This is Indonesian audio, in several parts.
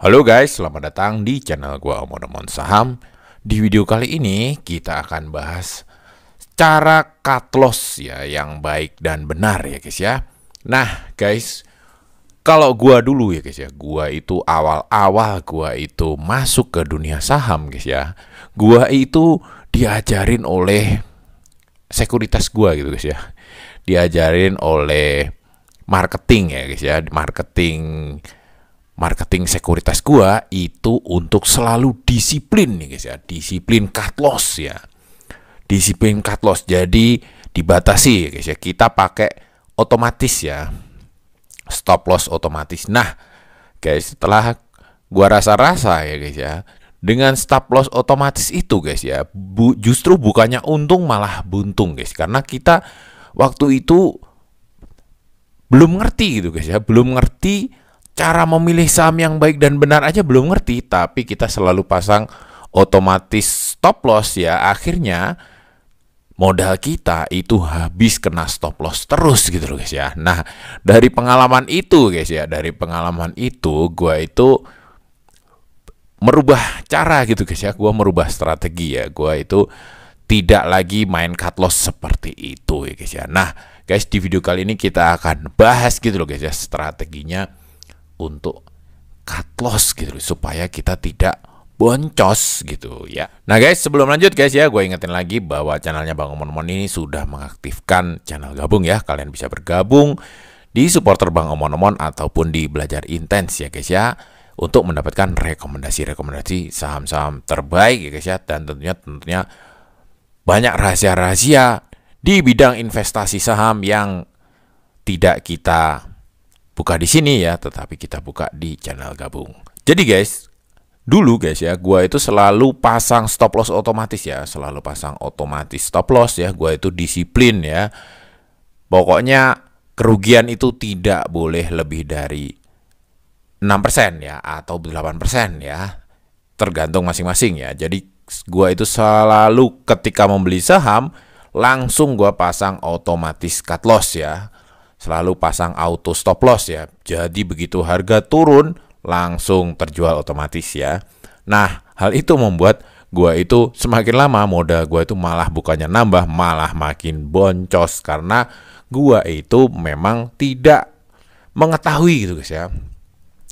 Halo guys, selamat datang di channel gua Omon-Omon Saham. Di video kali ini kita akan bahas cara cut loss ya yang baik dan benar ya guys ya. Nah guys, kalau gua dulu ya guys ya, gua itu awal-awal gua itu masuk ke dunia saham guys ya. Gua itu diajarin oleh sekuritas gua gitu guys ya. Diajarin oleh marketing ya guys ya, marketing sekuritas gua itu untuk selalu disiplin nih guys ya, disiplin cut loss ya, disiplin cut loss. Jadi dibatasi ya guys ya, kita pakai otomatis ya, stop loss otomatis. Nah guys, setelah gua rasa-rasa ya guys ya, dengan stop loss otomatis itu guys ya, justru bukannya untung malah buntung guys, karena kita waktu itu belum ngerti gitu guys ya, belum ngerti cara memilih saham yang baik dan benar aja belum ngerti, tapi kita selalu pasang otomatis stop loss ya, akhirnya modal kita itu habis kena stop loss terus gitu loh guys ya. Nah dari pengalaman itu guys ya, dari pengalaman itu gue itu merubah cara gitu guys ya, gue merubah strategi ya, gue itu tidak lagi main cut loss seperti itu ya guys ya. Nah guys, di video kali ini kita akan bahas gitu loh guys ya, strateginya untuk cut loss gitu supaya kita tidak boncos gitu ya. Nah guys, sebelum lanjut guys ya, gue ingetin lagi bahwa channelnya Bang Omon-Omon ini sudah mengaktifkan channel gabung ya. Kalian bisa bergabung di supporter Bang Omon-Omon ataupun di belajar intens ya guys ya, untuk mendapatkan rekomendasi-rekomendasi saham-saham terbaik ya guys ya, dan tentunya banyak rahasia-rahasia di bidang investasi saham yang tidak kita buka di sini ya, tetapi kita buka di channel gabung. Jadi guys, dulu guys ya, gua itu selalu pasang stop loss otomatis ya, selalu pasang otomatis stop loss ya. Gua itu disiplin ya. Pokoknya kerugian itu tidak boleh lebih dari 6% ya atau 8% ya. Tergantung masing-masing ya. Jadi gua itu selalu ketika membeli saham langsung gua pasang otomatis cut loss ya. Selalu pasang auto stop loss ya. Jadi begitu harga turun langsung terjual otomatis ya. Nah, hal itu membuat gua itu semakin lama modal gua itu malah bukannya nambah, malah makin boncos, karena gua itu memang tidak mengetahui gitu guys ya.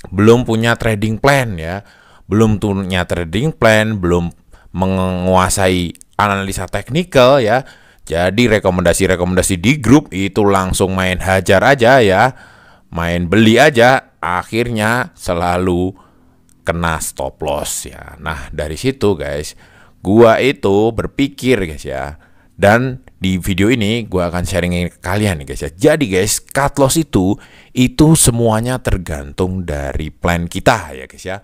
Belum punya trading plan ya. Belum punya trading plan, belum menguasai analisa teknikal ya. Jadi rekomendasi-rekomendasi di grup itu langsung main hajar aja ya, main beli aja, akhirnya selalu kena stop loss ya. Nah dari situ guys, gua itu berpikir guys ya, dan di video ini gua akan sharingin ke kalian nih guys ya. Jadi guys, cut loss itu semuanya tergantung dari plan kita ya guys ya.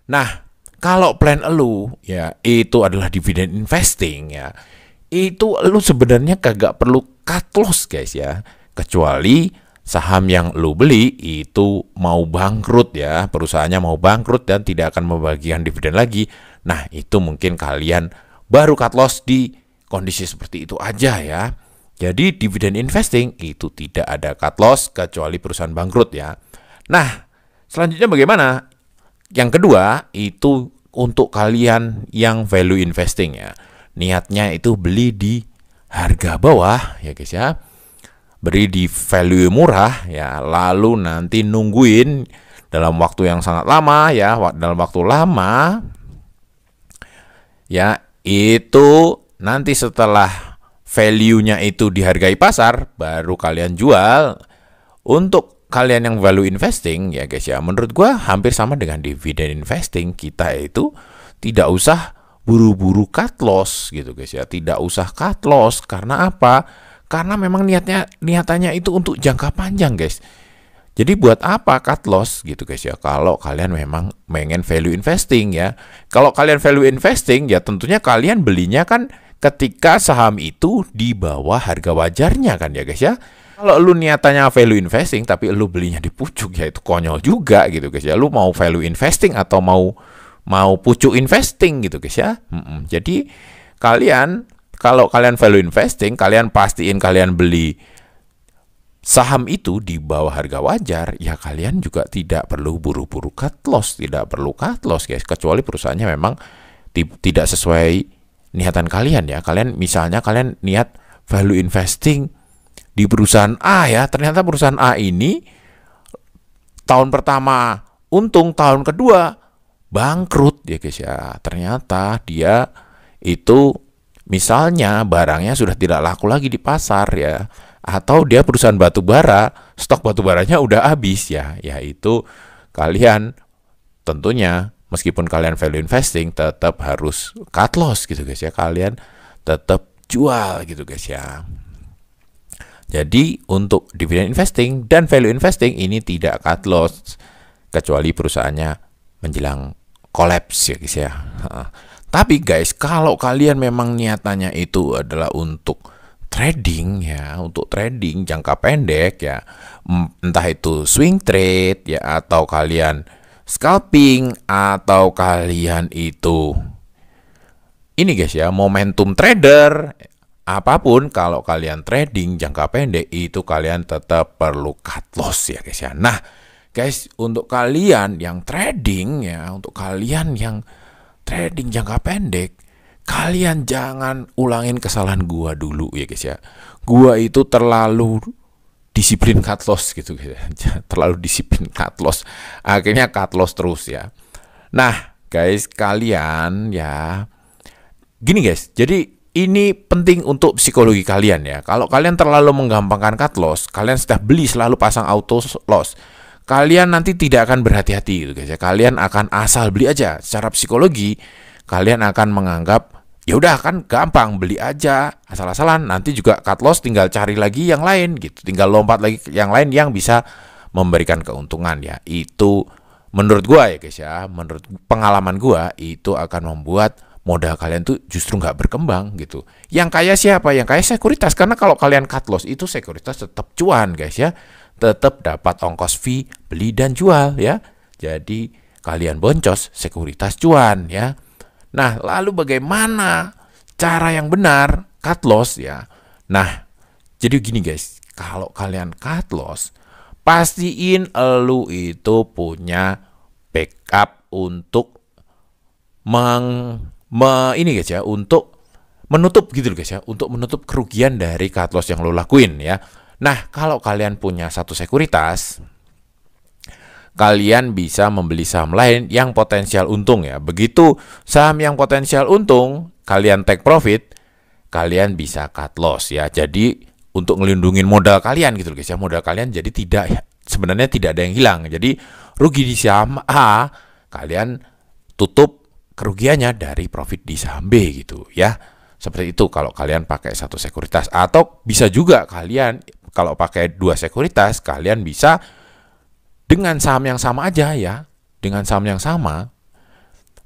Nah kalau plan elu ya itu adalah dividen investing ya, itu lu sebenarnya kagak perlu cut loss guys ya, kecuali saham yang lu beli itu mau bangkrut ya, perusahaannya mau bangkrut dan tidak akan membagikan dividen lagi. Nah itu mungkin kalian baru cut loss di kondisi seperti itu aja ya. Jadi dividen investing itu tidak ada cut loss kecuali perusahaan bangkrut ya. Nah selanjutnya bagaimana? Yang kedua itu untuk kalian yang value investing ya, niatnya itu beli di harga bawah ya guys ya, beli di value murah ya, lalu nanti nungguin dalam waktu yang sangat lama ya, dalam waktu lama ya, itu nanti setelah value-nya itu dihargai pasar baru kalian jual. Untuk kalian yang value investing ya guys ya, menurut gua hampir sama dengan dividen investing. Kita itu tidak usah buru-buru cut loss gitu guys ya, tidak usah cut loss. Karena apa? Karena memang niatannya itu untuk jangka panjang guys. Jadi buat apa cut loss gitu guys ya, kalau kalian memang pengen value investing ya. Kalau kalian value investing ya tentunya kalian belinya kan ketika saham itu di bawah harga wajarnya kan ya guys ya. Kalau lu niatannya value investing tapi lu belinya di pucuk ya, itu konyol juga gitu guys ya. Lu mau value investing atau mau pucuk investing gitu guys ya. Jadi kalian, kalau kalian value investing, kalian pastiin kalian beli saham itu di bawah harga wajar, ya kalian juga tidak perlu buru-buru cut loss, tidak perlu cut loss guys, kecuali perusahaannya memang tidak sesuai niatan kalian ya. Kalian misalnya kalian niat value investing di perusahaan A ya, ternyata perusahaan A ini tahun pertama untung, tahun kedua bangkrut ya guys ya. Ternyata dia itu misalnya barangnya sudah tidak laku lagi di pasar ya, atau dia perusahaan batu bara, stok batu baranya udah habis ya. Yaitu kalian tentunya meskipun kalian value investing tetap harus cut loss gitu guys ya. Kalian tetap jual gitu guys ya. Jadi untuk dividend investing dan value investing ini tidak cut loss kecuali perusahaannya menjelang kolaps ya guys ya. Tapi guys, kalau kalian memang niatannya itu adalah untuk trading ya, untuk trading jangka pendek ya, entah itu swing trade ya, atau kalian scalping, atau kalian itu ini guys ya, momentum trader, apapun, kalau kalian trading jangka pendek itu kalian tetap perlu cut loss ya guys ya. Nah guys, untuk kalian yang trading ya, untuk kalian yang trading jangka pendek, kalian jangan ulangin kesalahan gua dulu ya guys ya. Gua itu terlalu disiplin cut loss gitu guys ya. Terlalu disiplin cut loss, akhirnya cut loss terus ya. Nah guys, kalian ya gini guys, jadi ini penting untuk psikologi kalian ya. Kalau kalian terlalu menggampangkan cut loss, kalian setiap beli selalu pasang auto loss, kalian nanti tidak akan berhati-hati gitu guys ya. Kalian akan asal beli aja. Secara psikologi kalian akan menganggap ya udah kan gampang, beli aja asal-asalan, nanti juga cut loss tinggal cari lagi yang lain gitu. Tinggal lompat lagi yang lain yang bisa memberikan keuntungan ya. Itu menurut gua ya guys ya, menurut pengalaman gua itu akan membuat modal kalian tuh justru nggak berkembang gitu. Yang kaya siapa? Yang kaya sekuritas, karena kalau kalian cut loss itu sekuritas tetap cuan guys ya. Tetap dapat ongkos fee beli dan jual ya. Jadi kalian boncos, sekuritas cuan ya. Nah, lalu bagaimana cara yang benar cut loss ya? Nah, jadi gini guys, kalau kalian cut loss, pastiin elu itu punya backup untuk ini guys ya, untuk menutup gitu guys ya, untuk menutup kerugian dari cut loss yang lo lakuin ya. Nah, kalau kalian punya satu sekuritas, kalian bisa membeli saham lain yang potensial untung ya. Begitu saham yang potensial untung, kalian take profit, kalian bisa cut loss ya. Jadi untuk ngelindungin modal kalian gitu guys ya. Modal kalian jadi sebenarnya tidak ada yang hilang. Jadi rugi di saham A, kalian tutup kerugiannya dari profit di saham B gitu ya. Seperti itu kalau kalian pakai satu sekuritas. Atau bisa juga kalian kalau pakai dua sekuritas, kalian bisa dengan saham yang sama aja ya. Dengan saham yang sama,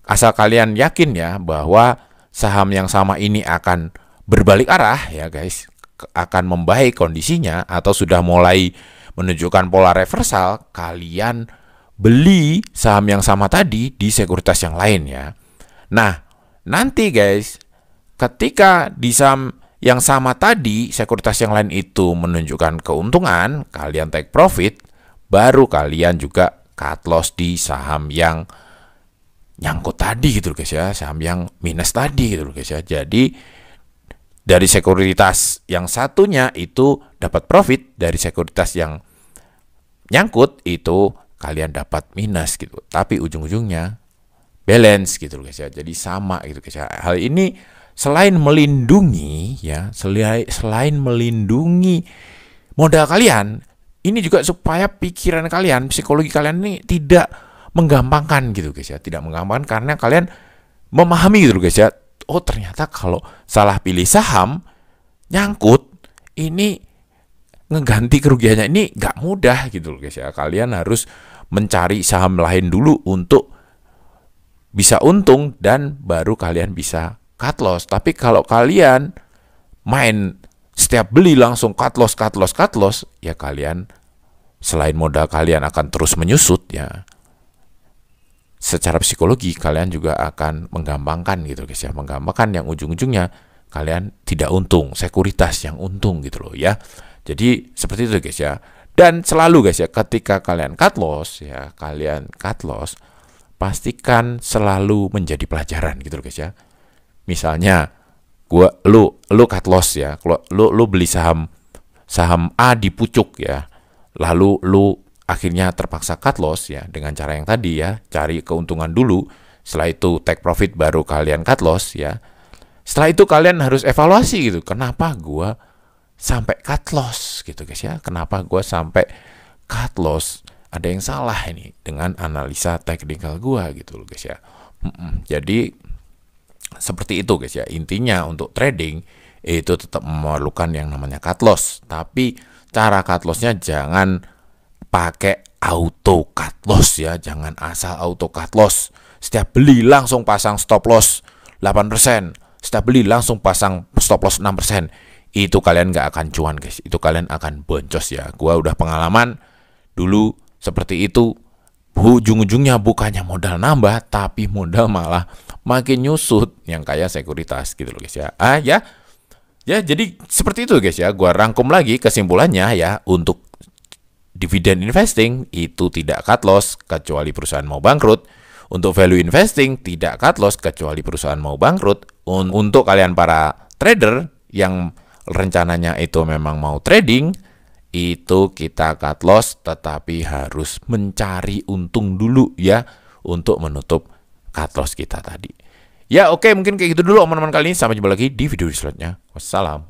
asal kalian yakin ya bahwa saham yang sama ini akan berbalik arah ya guys, akan membaik kondisinya atau sudah mulai menunjukkan pola reversal, kalian beli saham yang sama tadi di sekuritas yang lain ya. Nah, nanti guys, ketika di saham yang sama tadi, sekuritas yang lain itu menunjukkan keuntungan, kalian take profit, baru kalian juga cut loss di saham yang nyangkut tadi gitu guys ya, saham yang minus tadi gitu guys ya. Jadi dari sekuritas yang satunya itu dapat profit, dari sekuritas yang nyangkut itu kalian dapat minus gitu. Tapi ujung-ujungnya balance gitu guys ya. Jadi sama gitu guys ya. Hal ini selain melindungi ya, selain melindungi modal kalian, ini juga supaya pikiran kalian, psikologi kalian ini tidak menggampangkan gitu guys ya. Tidak menggampangkan karena kalian memahami gitu guys ya. Oh ternyata kalau salah pilih saham nyangkut, ini ngeganti kerugiannya ini nggak mudah gitu guys ya. Kalian harus mencari saham lain dulu untuk bisa untung dan baru kalian bisa cut loss. Tapi kalau kalian main setiap beli langsung cut loss, ya kalian selain modal kalian akan terus menyusut ya, secara psikologi kalian juga akan menggampangkan gitu guys ya, menggampangkan yang ujung-ujungnya kalian tidak untung, sekuritas yang untung gitu loh ya. Jadi seperti itu guys ya. Dan selalu guys ya, ketika kalian cut loss ya, pastikan selalu menjadi pelajaran gitu loh guys ya. Misalnya lu cut loss ya, kalau lu beli saham A di pucuk ya, lalu lu akhirnya terpaksa cut loss ya dengan cara yang tadi ya, cari keuntungan dulu, setelah itu take profit baru kalian cut loss ya. Setelah itu kalian harus evaluasi gitu, kenapa gua sampai cut loss gitu guys ya, kenapa gua sampai cut loss, ada yang salah ini dengan analisa teknikal gua gitu loh guys ya. Jadi seperti itu guys ya, intinya untuk trading itu tetap memerlukan yang namanya cut loss, tapi cara cut lossnya jangan pakai auto cut loss ya, jangan asal auto cut loss. Setiap beli langsung pasang stop loss 8%, setiap beli langsung pasang stop loss 6%. Itu kalian nggak akan cuan guys, itu kalian akan boncos ya. Gua udah pengalaman dulu seperti itu, ujung-ujungnya bukannya modal nambah, tapi modal malah makin nyusut, yang kayak sekuritas gitu loh guys ya. Ya jadi seperti itu guys ya. Gua rangkum lagi kesimpulannya ya, untuk dividend investing itu tidak cut loss kecuali perusahaan mau bangkrut. Untuk value investing tidak cut loss kecuali perusahaan mau bangkrut. Untuk kalian para trader yang rencananya itu memang mau trading, itu kita cut loss, tetapi harus mencari untung dulu ya untuk menutup cut loss kita tadi. Ya oke, mungkin kayak gitu dulu omongan kali ini. Sampai jumpa lagi di video selanjutnya. Wassalam.